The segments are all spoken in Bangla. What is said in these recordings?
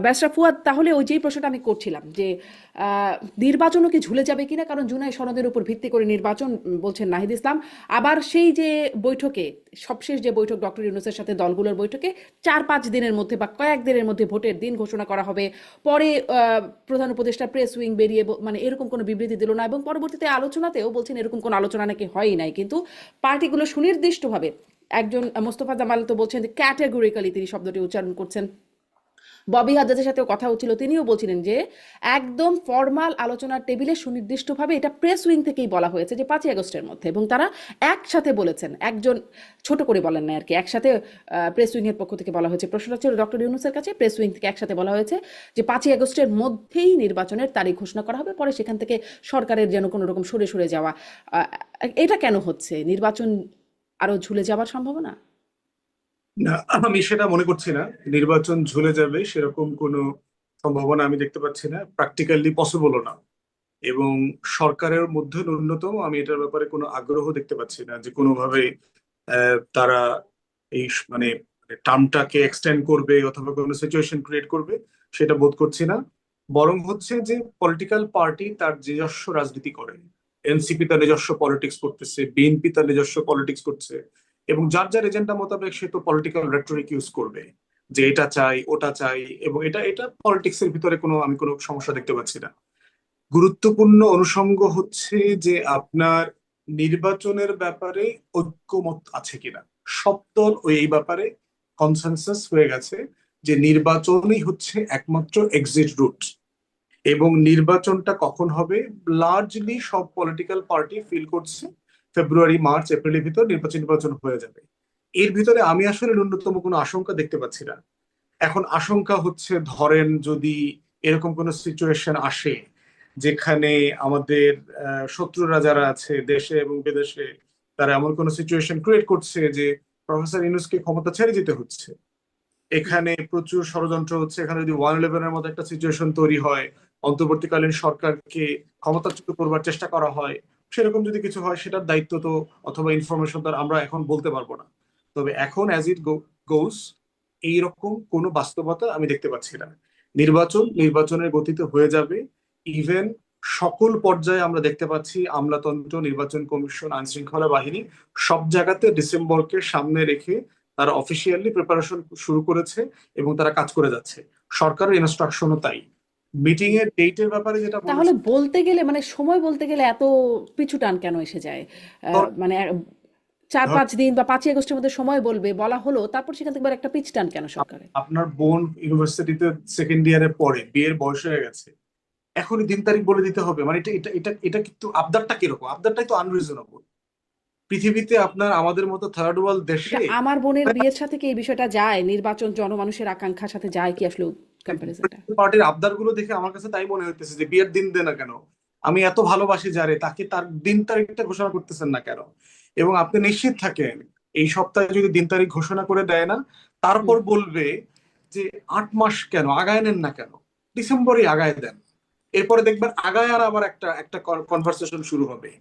ব্যাসরা ফুয়াদ, তাহলে ওই যেই প্রশ্নটা আমি করছিলাম যে নির্বাচনও কি ঝুলে যাবে কিনা, কারণ জুলাই সনদের উপর ভিত্তি করে নির্বাচন বলছেন নাহিদ ইসলাম। আবার সেই যে বৈঠকে, সবশেষ যে বৈঠক ডক্টর ইউনূসের সাথে দলগুলোর বৈঠকে 4-5 দিনের মধ্যে বা কয়েকদিনের মধ্যে ভোটের দিন ঘোষণা করা হবে। পরে প্রধান উপদেষ্টা প্রেস উইং বেরিয়ে মানে এরকম কোনো বিবৃতি দিল না, এবং পরবর্তীতে আলোচনাতেও বলছেন এরকম কোনো আলোচনা নাকি হয়ই নাই। কিন্তু পার্টিগুলো সুনির্দিষ্টভাবে, একজন মোস্তফা জামাল তো বলছেন যে ক্যাটেগরিক্যালি, তিনি শব্দটি উচ্চারণ করছেন। ববি হাজ্জাজের সাথেও কথা হচ্ছিল, তিনিও বলছিলেন যে একদম ফর্মাল আলোচনার টেবিলে সুনির্দিষ্টভাবে এটা প্রেস উইং থেকেই বলা হয়েছে যে 5ই আগস্টের মধ্যে, এবং তারা একসাথে বলেছেন, একজন ছোট করে বলেন না আর কি, একসাথে প্রেস উইং এর পক্ষ থেকে বলা হয়েছে। প্রশ্নটা ছিল ডক্টর ইউনূসের কাছে, প্রেস উইং থেকে একসাথে বলা হয়েছে যে 5ই আগস্টের মধ্যেই নির্বাচনের তারিখ ঘোষণা করা হবে, পরে সেখান থেকে সরকারের যেন কোনো রকম সরে সরে যাওয়া। আহ, এটা কেন হচ্ছে? নির্বাচন আরো ঝুলে যাওয়ার সম্ভাবনা? না, আমি সেটা মনে করছি না। নির্বাচন ঝুলে যাবে সেরকম কোনো সম্ভাবনা আমি দেখতে পাচ্ছি না, প্র্যাকটিক্যালি পসিবলও না। এবং সরকারের মধ্যে ন্যূনতম আমি এটার ব্যাপারে কোনো আগ্রহ দেখতে পাচ্ছি না যে কোনোভাবে তারা এই মানে টার্মটাকে এক্সটেন্ড করবে অথবা কোনো সিচুয়েশন ক্রিয়েট করবে, সেটা বোধ করছি না। বরং হচ্ছে যে পলিটিক্যাল পার্টি তার নিজস্ব রাজনীতি করে, এনসিপি তার নিজস্ব পলিটিক্স করতেছে, বিএনপি তার নিজস্ব পলিটিক্স করছে, এবং যার যার এজেন্ডা মোতাবেক সে তো পলিটিক্যাল রেটরিক ইউজ করবে যে এটা চাই ওটা চাই, এবং এটা এটা পলিটিক্স এর ভিতরে আমি কোনো সমস্যা দেখতে পাচ্ছি না। গুরুত্বপূর্ণ অনুষঙ্গ হচ্ছে যে আপনার নির্বাচনের ব্যাপারে ঐক্যমত আছে কিনা। সব দল ওই এই ব্যাপারে কনসেনসাস হয়ে গেছে যে নির্বাচনই হচ্ছে একমাত্র এক্সিট রুট, এবং নির্বাচনটা কখন হবে লার্জলি সব পলিটিক্যাল পার্টি ফিল করছে ফেব্রুয়ারি মার্চ এপ্রিলের ভিতর নির্বাচন হয়ে যাবে। এর ভিতরে আমি আসলে ন্যূনতম কোনো আশঙ্কা দেখতে পাচ্ছি না। এখন আশঙ্কা হচ্ছে, ধরেন যদি এরকম কোনো সিচুয়েশন আসে যেখানে আমাদের শত্রুরা যারা আছে দেশে এবং বিদেশে, তারা এমন কোনো সিচুয়েশন ক্রিয়েট করছে যে প্রফেসর ইউনূসকে ক্ষমতা ছেড়ে দিতে হচ্ছে, এখানে প্রচুর ষড়যন্ত্র হচ্ছে, এখানে যদি 111-এর মতো একটা সিচুয়েশন তৈরি হয়, অন্তর্বর্তীকালীন সরকারকে ক্ষমতাচ্যুত করবার চেষ্টা করা হয়, সেরকম যদি কিছু হয় সেটার দায়িত্ব তো অথবা ইনফরমেশন তার আমরা এখন বলতে পারবো না। তবে এখন অ্যাজ ইট গোস এইরকম কোনো বাস্তবতা আমি দেখতে পাচ্ছি না। নির্বাচনের গতিতে হয়ে যাবে। ইভেন সকল পর্যায়ে আমরা দেখতে পাচ্ছি আমলাতন্ত্র, নির্বাচন কমিশন, আইন শৃঙ্খলা বাহিনী সব জায়গাতে ডিসেম্বরকে সামনে রেখে তারা অফিসিয়ালি প্রিপারেশন শুরু করেছে এবং তারা কাজ করে যাচ্ছে। সরকারের ইনস্ট্রাকশনও তাই। মিটিং এর ডেটের ব্যাপারে যেটা তাহলে বলেছে, বলতে গেলে, মানে সময় বলতে গেলে এত পিছু টান কেন এসে যায়? মানে চার ধর পাঁচ দিন বা 5ই আগস্টের মধ্যে সময় বলবে বলা হলো, তারপর সেখান থেকে আবার একটা পিছ টান কেন সরকারের? আপনার বোন ইউনিভার্সিটিতে সেকেন্ড ইয়ারে পড়ে, বিয়ের বয়স হয়ে গেছে, এখনই দিন তারিখ বলে দিতে হবে? মানে এটা এটা এটা এটা কিন্তু আবদারটা কিরকম? আবদারটাই তো আনরিজনেবল। পৃথিবীতে আপনার আমাদের মতো থার্ড ওয়ার্ল্ড এটা দেশে আমার বোনের বিয়ের সাথে কি এই বিষয়টা যায়? নির্বাচন জনমানুষের আকাঙ্ক্ষার সাথে যায় কি আসলে কম্পারিজনটা? পার্টির আবদার গুলো দেখে আমার কাছে তাই মনে হইতেছে যে বিয়ের দিন দে না কেন? আমি এত ভালোবাসি যারে, তাকে তার দিন তারিখটা ঘোষণা করতেছেন না কেন? এবং আপনি নিশ্চিত থাকেন এই সপ্তাহে যদি দিন তারিখ ঘোষণা করে দেয় না, হুম। তারপর বলবে যে 8 মাস কেন আগায় নেন না কেন, ডিসেম্বরে আগায় দেন। এরপরে দেখবেন আগায় আর আবার একটা একটা কনভারসেশন শুরু হবে।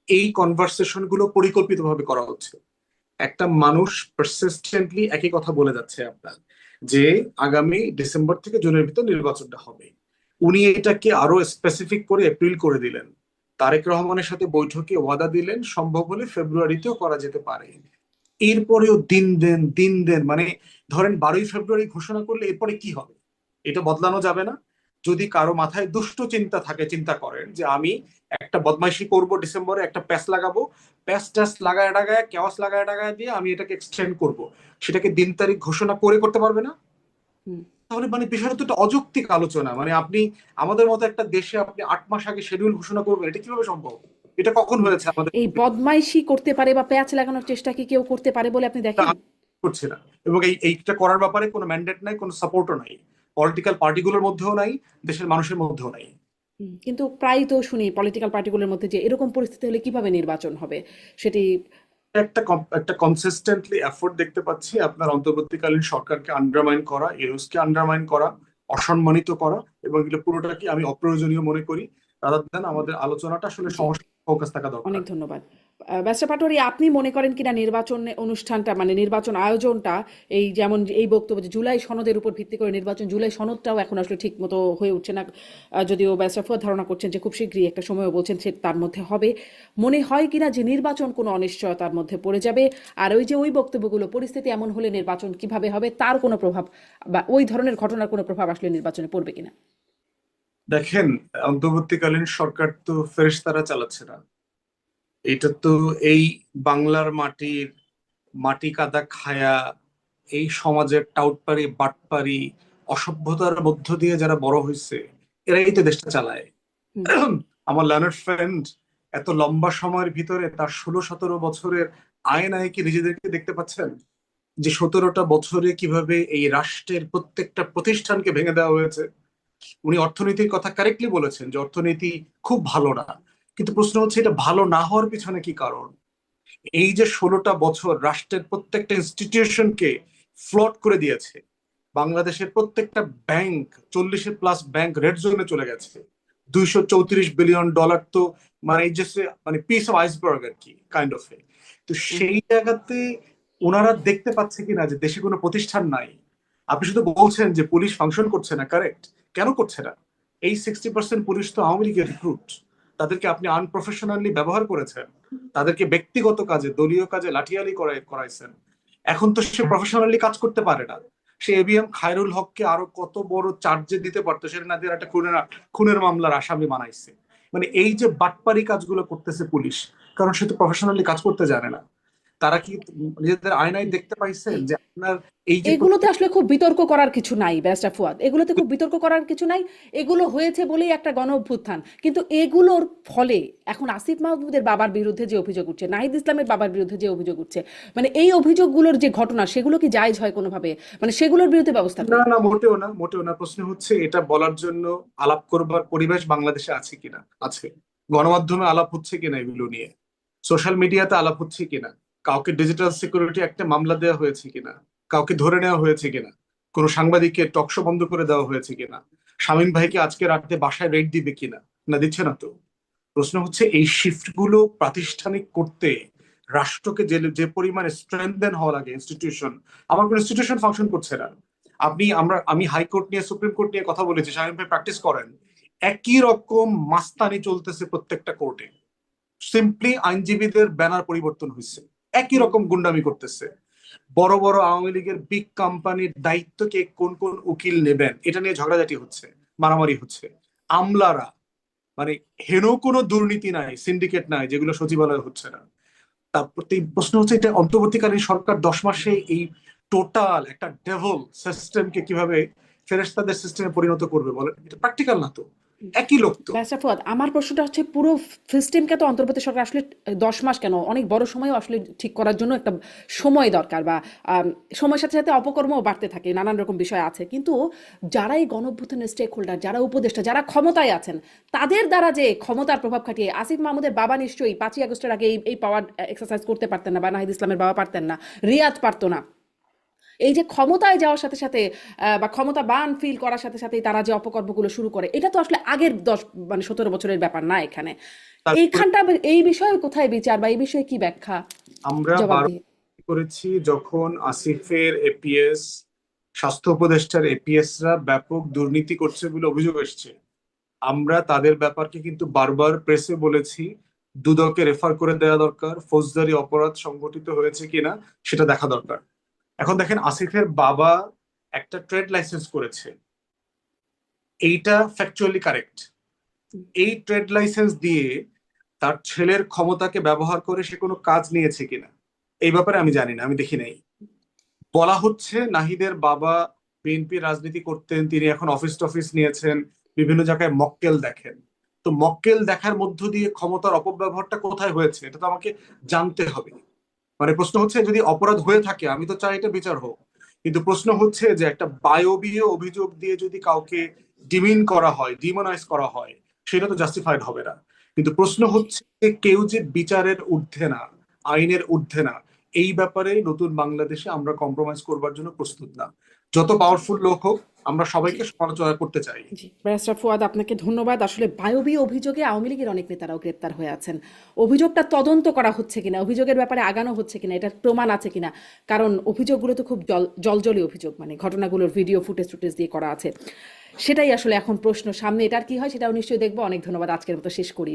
এই কনভারসেশন গুলো পরিকল্পিতভাবে করা হচ্ছে। একটা মানুষ পারসিস্টেন্টলি একই কথা বলে যাচ্ছে আপনার, যে আগামী ডিসেম্বর থেকে জুনের ভিতর নির্বাচনটা হবে। উনি এটাকে আরো স্পেসিফিক করে এপ্রিল করে দিলেন। তারেক রহমানের সাথে বৈঠকে ওয়াদা দিলেন সম্ভব হলে ফেব্রুয়ারিতেও করা যেতে পারে। এরপরেও দিন দেন দিন দেন, মানে ধরেন 12ই ফেব্রুয়ারি ঘোষণা করলে এরপরে কি হবে? এটা বদলানো যাবে না। যদি কারো মাথায় দুষ্ট চিন্তা থাকে, চিন্তা করেন যে আমি একটা বদমাইশি করব ডিসেম্বরে, একটা প্যাচ লাগাবো, প্যাচ ট্যাচ লাগায় টাগায় কেওয়াস লাগায় টাগায় দিয়ে আমি এটাকে এক্সটেন্ড করব, সেটাকে দিন তারিখ ঘোষণা করে করতে পারবে না। হুম। তাহলে মানে বিষয়টা তো একটা অযৌক্তিক আলোচনা। মানে আপনি আমাদের মতো একটা দেশে আপনি 8 মাস আগে শিডিউল ঘোষণা করবেন, এটা কিভাবে সম্ভব? এটা কখন হুম। হয়েছে আমাদের? এই বদমাইশি করতে পারে বা প্যাচ লাগানোর চেষ্টা কি কেউ করতে পারে বলে আপনি তা দেখেন? আমি করছি না। এবং এইটা করার ব্যাপারে কোনো ম্যান্ডেট নাই, কোনো সাপোর্টও নাই, পলিটিক্যাল পার্টিগুলোর মধ্যেও নাই, দেশের মানুষের মধ্যেও নাই। কিন্তু প্রায় তো শুনি পলিটিক্যাল পার্টিগুলোর মধ্যে যে এরকম পরিস্থিতি হলে কিভাবে নির্বাচন হবে সেটি। একটা কনসিস্টেন্টলি এফোর্ট দেখতে পাচ্ছি আপনার অন্তর্বর্তীকালীন সরকারকে আন্ডারমাইন করা, ইউনুসকে আন্ডারমাইন করা, অসম্মানিত করা, এবং এগুলো পুরোটাকে আমি অপ্রয়োজনীয় মনে করি। রাদার দেন আমাদের আলোচনাটা আসলে জি, সমস্যা ফোকাস থাকা অনেক দরকার। ধন্যবাদ। ব্যারিস্টার পাটোয়ারি, আপনি মনে করেন কিনা নির্বাচন অনুষ্ঠানটা মানে নির্বাচন আয়োজনটা এই যেমন এই বক্তব্য যে জুলাই সনদের উপর ভিত্তি করে নির্বাচন, জুলাই সনদটাও এখন আসলে ঠিক মতো হয়ে উঠছে না, যদিও ব্যারিস্টার ফুয়াদ ধারণা করছেন যে খুব শীঘ্রই একটা সময়ও বলছেন সে তার মধ্যে হবে, মনে হয় কিনা যে নির্বাচন কোনো অনিশ্চয়তার মধ্যে পড়ে যাবে? আর ওই যে ওই বক্তব্যগুলো, পরিস্থিতি এমন হলে নির্বাচন কিভাবে হবে, তার কোনো প্রভাব বা ওই ধরনের ঘটনার কোনো প্রভাব আসলে নির্বাচনে পড়বে কিনা? দেখেন, অন্তর্বর্তীকালীন সরকার তো ফেরেশতারা চালাচ্ছে না। এটা তো এই বাংলার মাটির মাটি কাদা খায়া এই সমাজের টাউটপাড়ি বাটপাড়ি অসভ্যতার মধ্য দিয়ে যারা বড় হয়েছে, এরাই তো দেশটা চালায়। হুম। আমার লার্নার ফ্রেন্ড এত লম্বা সময়ের ভিতরে তার 16-17 বছরের আয়নায় কি নিজেদেরকে দেখতে পাচ্ছেন? যে 17টা বছরে কিভাবে এই রাষ্ট্রের প্রত্যেকটা প্রতিষ্ঠানকে ভেঙে দেওয়া হয়েছে। উনি অর্থনীতির কথা কারেক্টলি বলেছেন যে অর্থনীতি খুব ভালো না, কিন্তু প্রশ্ন হচ্ছে এটা ভালো না হওয়ার পিছনে কি কারণ? এই যে 16টা বছর রাষ্ট্রের প্রত্যেকটা ইনস্টিটিউশনকে ফ্লট করে দিয়েছে। বাংলাদেশের প্রত্যেকটা ব্যাংক, 40-এ প্লাস ব্যাংক রেড জোনে চলে গেছে। $234 বিলিয়ন তো মানে এই যে মানে পিস অফ আইসবার্গ আর কি, কাইন্ড অফ। তো হুম। সেই জায়গাতে ওনারা দেখতে পাচ্ছে কিনা যে দেশে কোনো প্রতিষ্ঠান নাই। আপনি শুধু বলছেন যে পুলিশ ফাংশন করছে না, কারেক্ট, কেন করছে না? এই 60% পুলিশ তো আওয়ামী লীগের রিক্রুট। তাদেরকে আপনি আনপ্রফেশনালি ব্যবহার করেছেন, তাদেরকে ব্যক্তিগত কাজে দলীয় কাজে লাঠিয়ালি করাইছেন। এখন তো সে প্রফেশনালি কাজ করতে পারে না। সে এবিএম খায়রুল হককে আরো কত বড় চার্জে দিতে পারতো, সেটা না দিয়ে একটা খুনের মামলার আসামি বানাইছে। মানে এই যে বাটপারি কাজগুলো করতেছে পুলিশ, কারণ সে তো প্রফেশনালি কাজ করতে জানে না। তারা কি নিজেদের আয়নায় দেখতে পাইছেন যে আপনার এই যে এগুলোতে আসলে খুব বিতর্ক করার কিছু নাই ব্যারিস্টার ফুয়াদ, এগুলোতে খুব বিতর্ক করার কিছু নাই। এগুলো হয়েছে বলেই একটা গণ অভ্যুত্থান, কিন্তু এগুলোর ফলে এখন আসিফ মাহমুদের বাবার বিরুদ্ধে যে অভিযোগ উঠছে, নাহিদ ইসলামের বাবার বিরুদ্ধে যে অভিযোগ উঠছে, মানে এই অভিযোগগুলোর যে ঘটনা, সেগুলো কি জায়েজ হয় কোনোভাবে? মানে সেগুলোর বিরুদ্ধে ব্যবস্থা না কই? না, মোটেও না, মোটেও না। প্রশ্ন হচ্ছে এটা বলার জন্য আলাপ করবার পরিবেশ বাংলাদেশে আছে কিনা। আছে। গণমাধ্যমে আলাপ হচ্ছে কিনা এগুলো নিয়ে, সোশ্যাল মিডিয়াতে আলাপ হচ্ছে কিনা, কাউকে ডিজিটাল সিকিউরিটি একটা মামলা দেওয়া হয়েছে কিনা, কাউকে ধরে নেওয়া হয়েছে কিনা, কোনো সাংবাদিককে টকশো বন্ধ করে দেওয়া হয়েছে কিনা, শামীম ভাইকে আজকে রাতে বাসায় রেড দিবে কিনা, না দিচ্ছে না তো। প্রশ্ন হচ্ছে এই শিফট গুলো প্রাতিষ্ঠানিক করতে রাষ্ট্রকে যে যে পরিমাণে স্ট্রেংথেন হওয়া লাগে ইনস্টিটিউশন, আমার কোনো ইনস্টিটিউশন ফাংশন করছে না। আমি হাইকোর্ট নিয়ে সুপ্রিম কোর্ট নিয়ে কথা বলেছি, শামীম ভাই প্র্যাকটিস করেন, একই রকম মাস্তানি চলতেছে প্রত্যেকটা কোর্টে। সিম্পলি আইনজীবীদের ব্যানার পরিবর্তন হয়েছে, একই রকম গুন্ডামি করতেছে। বড় বড় আওয়ামী লীগের বিগ কোম্পানির দায়িত্ব কে কোন কোন উকিল নেবেন এটা নিয়ে ঝগড়াঝাটি হচ্ছে, মারামারি হচ্ছে। আমলারা মানে হেন কোনো দুর্নীতি নাই, সিন্ডিকেট নাই যেগুলো সচিবালয়ে হচ্ছে না। তারপর তো এই প্রশ্ন হচ্ছে এটা অন্তর্বর্তীকালীন সরকার 10 মাসে এই টোটাল একটা ডেভল সিস্টেমকে কিভাবে ফেরেশতাদের সিস্টেমে পরিণত করবে বলেন? এটা প্র্যাকটিক্যাল না তো, একই লোক তো। ব্যারিস্টার ফুয়াদ, আমার প্রশ্নটা হচ্ছে পুরো সিস্টেমকে তো অন্তর্বর্তী সরকার আসলে 10 মাস কেন, অনেক বড় সময়ও আসলে ঠিক করার জন্য একটা সময় দরকার, বা সময়ের সাথে সাথে অপকর্মও বাড়তে থাকে, নানান রকম বিষয় আছে, কিন্তু যারা এই গণঅভ্যুত্থানের স্টেক হোল্ডার, যারা উপদেষ্টা, যারা ক্ষমতায় আছেন, তাদের দ্বারা যে ক্ষমতার প্রভাব খাটিয়ে আসিফ মাহমুদের বাবা নিশ্চয়ই 5ই আগস্টের আগে এই পাওয়ার এক্সারসাইজ করতে পারতেন না, বা নাহিদ ইসলামের বাবা পারতেন না, রিয়াদ পারতো না। এই যে ক্ষমতায় যাওয়ার সাথে সাথে বা ক্ষমতা বান ফিল করার সাথে সাথেই তারা যে অপকর্মগুলো শুরু করে, এটা তো আসলে আগের 17 বছরের ব্যাপার না এখানে। তারপরে এইখানটা এই বিষয়ে কোথায় বিচার, বা এই বিষয়ে কি ব্যাখ্যা, আমরা জবাবদিহি? করেছি যখন আসিফের এপিএস, স্বাস্থ্য উপদেষ্টার এপিএসরা ব্যাপক দুর্নীতি করছে বলে অভিযোগ এসছে, আমরা তাদের ব্যাপারকে কিন্তু বারবার প্রেসে বলেছি দুদককে রেফার করে দেওয়া দরকার, ফৌজদারি অপরাধ সংগঠিত হয়েছে কিনা সেটা দেখা দরকার। এখন দেখেন, আসিফের বাবা একটা ট্রেড লাইসেন্স করেছে, এইটা ফ্যাকচুয়ালি কারেক্ট। এই ট্রেড লাইসেন্স দিয়ে তার ছেলের ক্ষমতাকে ব্যবহার করে সে কোনো কাজ নিয়েছে কিনা এই ব্যাপারে আমি জানি না, আমি দেখি নাই। বলা হচ্ছে নাহিদের বাবা বিএনপি রাজনীতি করতেন, তিনি এখন অফিস টফিস নিয়েছেন, বিভিন্ন জায়গায় মক্কেল দেখেন। তো মক্কেল দেখার মধ্য দিয়ে ক্ষমতার অপব্যবহারটা কোথায় হয়েছে এটা তো আমাকে জানতে হবে। মানে প্রশ্ন হচ্ছে যদি অপরাধ হয়ে থাকে আমি তো চাই এটা বিচার হোক, কিন্তু প্রশ্ন হচ্ছে যে একটা বায়বীয় অভিযোগ দিয়ে যদি কাউকে ডিমিন করা হয়, ডিমোনাইজ করা হয়, সেটা তো জাস্টিফাইড হবে না। কিন্তু প্রশ্ন হচ্ছে যে কেউ যে বিচারের ঊর্ধ্বে না, আইনের ঊর্ধ্বে না, এই ব্যাপারে নতুন বাংলাদেশে আমরা কম্প্রোমাইজ করবার জন্য প্রস্তুত না। যত পাওয়ারফুল লোক হোক আমরা জি সবাইকে সমালোচনা করতে চাই। জি ব্যারিস্টার ফুয়াদ, আপনাকে ধন্যবাদ। আসলে বায়বীয় অভিযোগে আওয়ামী লীগের অনেক নেতারাও গ্রেপ্তার হয়ে আছেন। অভিযোগটা তদন্ত করা হচ্ছে কিনা, অভিযোগের ব্যাপারে আগানো হচ্ছে কিনা, এটার প্রমাণ আছে কিনা, কারণ অভিযোগগুলো তো খুব জলজলি অভিযোগ, মানে ঘটনাগুলোর ভিডিও ফুটেজ টুটেজ দিয়ে করা আছে, সেটাই আসলে এখন প্রশ্ন। সামনে এটার কি হয় সেটাও নিশ্চয়ই দেখবো। অনেক ধন্যবাদ, আজকের মতো শেষ করি।